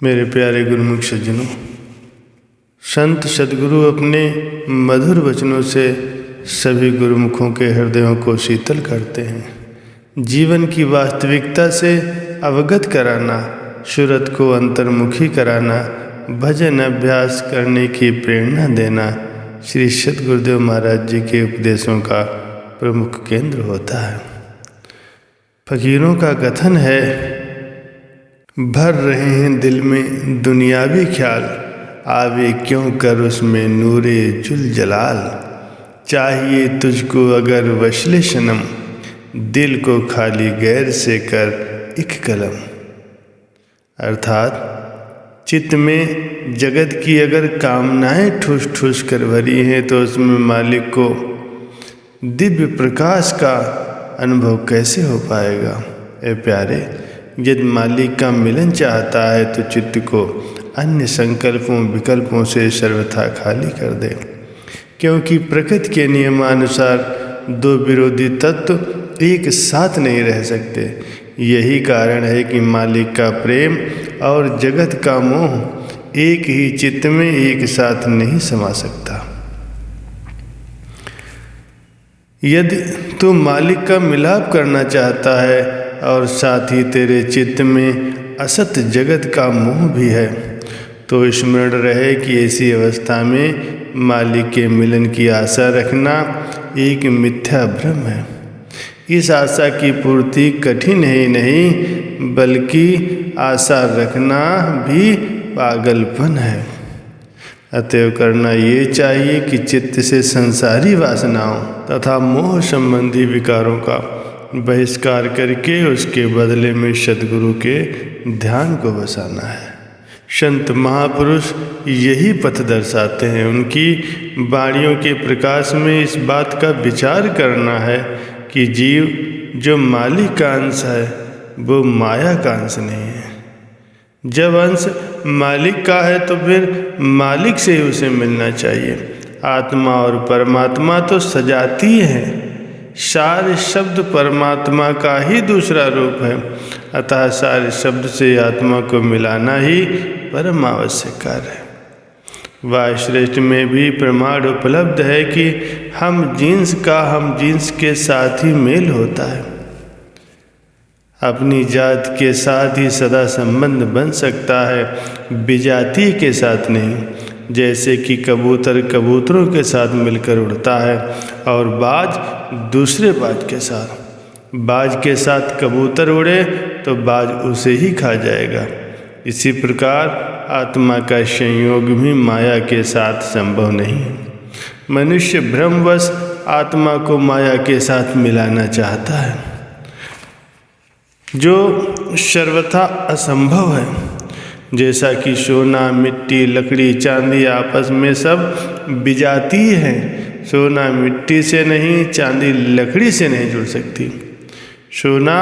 मेरे प्यारे गुरुमुख सज्जनों, संत सद्गुरु अपने मधुर वचनों से सभी गुरुमुखों के हृदयों को शीतल करते हैं। जीवन की वास्तविकता से अवगत कराना, सूरत को अंतर्मुखी कराना, भजन अभ्यास करने की प्रेरणा देना श्री सद्गुरुदेव महाराज जी के उपदेशों का प्रमुख केंद्र होता है। फकीरों का कथन है, भर रहे हैं दिल में दुनियावी ख्याल, आवे क्यों कर उसमें नूरे जुल जलाल। चाहिए तुझको अगर वशले सनम, दिल को खाली गैर से कर एक कलम। अर्थात चित्त में जगत की अगर कामनाएं ठूस ठूस कर भरी हैं तो उसमें मालिक को दिव्य प्रकाश का अनुभव कैसे हो पाएगा। ए प्यारे, यदि मालिक का मिलन चाहता है तो चित्त को अन्य संकल्पों विकल्पों से सर्वथा खाली कर दे, क्योंकि प्रकृति के नियमानुसार दो विरोधी तत्व एक साथ नहीं रह सकते। यही कारण है कि मालिक का प्रेम और जगत का मोह एक ही चित्त में एक साथ नहीं समा सकता। यदि तू मालिक का मिलाप करना चाहता है और साथ ही तेरे चित्त में असत जगत का मोह भी है, तो स्मरण रहे कि ऐसी अवस्था में मालिक के मिलन की आशा रखना एक मिथ्या भ्रम है। इस आशा की पूर्ति कठिन ही नहीं, बल्कि आशा रखना भी पागलपन है। अतएव करना ये चाहिए कि चित्त से संसारी वासनाओं तथा मोह संबंधी विकारों का बहिष्कार करके उसके बदले में सद्गुरु के ध्यान को बसाना है। संत महापुरुष यही पथ दर्शाते हैं। उनकी वाणियों के प्रकाश में इस बात का विचार करना है कि जीव जो मालिक का अंश है वो माया का अंश नहीं है। जब अंश मालिक का है तो फिर मालिक से ही उसे मिलना चाहिए। आत्मा और परमात्मा तो सजातीय हैं। सार शब्द परमात्मा का ही दूसरा रूप है, अतः सार शब्द से आत्मा को मिलाना ही परम आवश्यक कार्य है। वायुश्रेष्ठ में भी प्रमाण उपलब्ध है कि हम जिन्स के साथ ही मेल होता है। अपनी जात के साथ ही सदा संबंध बन सकता है, विजातीय के साथ नहीं। जैसे कि कबूतर कबूतरों के साथ मिलकर उड़ता है और बाज दूसरे बाज के साथ। बाज के साथ कबूतर उड़े तो बाज उसे ही खा जाएगा। इसी प्रकार आत्मा का संयोग भी माया के साथ संभव नहीं है। मनुष्य भ्रमवश आत्मा को माया के साथ मिलाना चाहता है, जो सर्वथा असंभव है। जैसा कि सोना, मिट्टी, लकड़ी, चांदी आपस में सब विजातीय हैं। सोना मिट्टी से नहीं, चांदी लकड़ी से नहीं जुड़ सकती। सोना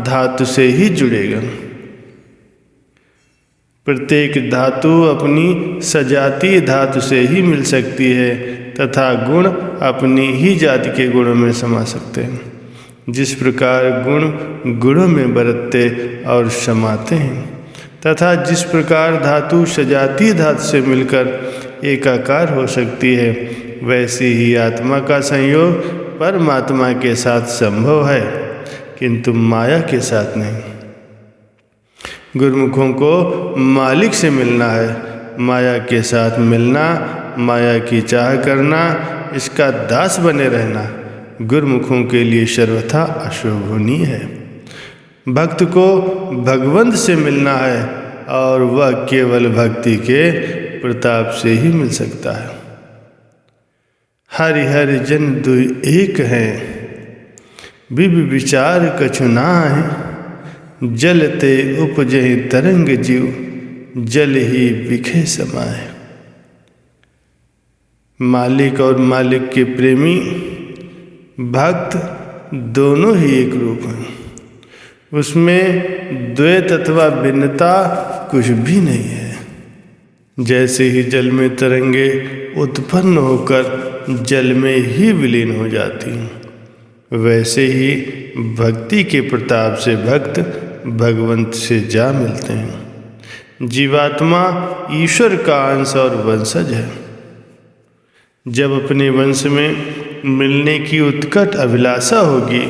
धातु से ही जुड़ेगा। प्रत्येक धातु अपनी सजातीय धातु से ही मिल सकती है तथा गुण अपनी ही जाति के गुणों में समा सकते हैं। जिस प्रकार गुण गुणों में बरतते और समाते हैं, तथा जिस प्रकार धातु सजातीय धातु से मिलकर एकाकार हो सकती है, वैसे ही आत्मा का संयोग परमात्मा के साथ संभव है, किंतु माया के साथ नहीं। गुरुमुखों को मालिक से मिलना है। माया के साथ मिलना, माया की चाह करना, इसका दास बने रहना गुरुमुखों के लिए सर्वथा अशोभनीय है। भक्त को भगवंत से मिलना है और वह केवल भक्ति के प्रताप से ही मिल सकता है। हरि हरि जन दुई एक हैं, विभि विचार कछु नाहि। जलते उपजहि तरंग जीव, जल ही बिखे समाए। मालिक और मालिक के प्रेमी भक्त दोनों ही एक रूप हैं। उसमें द्वैत अथवा भिन्नता कुछ भी नहीं है। जैसे ही जल में तरंगे उत्पन्न होकर जल में ही विलीन हो जाती हैं, वैसे ही भक्ति के प्रताप से भक्त भगवंत से जा मिलते हैं। जीवात्मा ईश्वर का अंश और वंशज है। जब अपने वंश में मिलने की उत्कट अभिलाषा होगी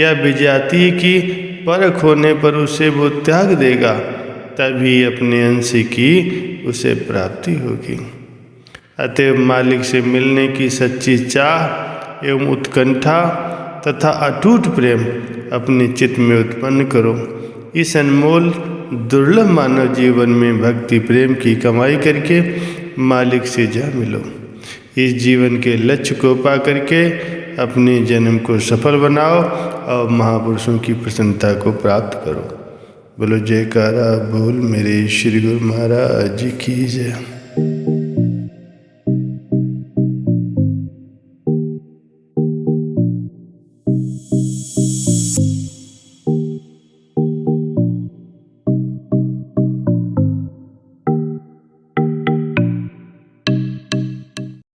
या विजातीय की परख होने पर उसे वो त्याग देगा, तभी अपने अंश की उसे प्राप्ति होगी। अतएव मालिक से मिलने की सच्ची चाह एवं उत्कंठा तथा अटूट प्रेम अपने चित्त में उत्पन्न करो। इस अनमोल दुर्लभ मानव जीवन में भक्ति प्रेम की कमाई करके मालिक से जा मिलो। इस जीवन के लक्ष्य को पा करके अपने जन्म को सफल बनाओ और महापुरुषों की प्रसन्नता को प्राप्त करो। बोलो जयकारा बोल मेरे श्री गुरु महाराज जी की जय।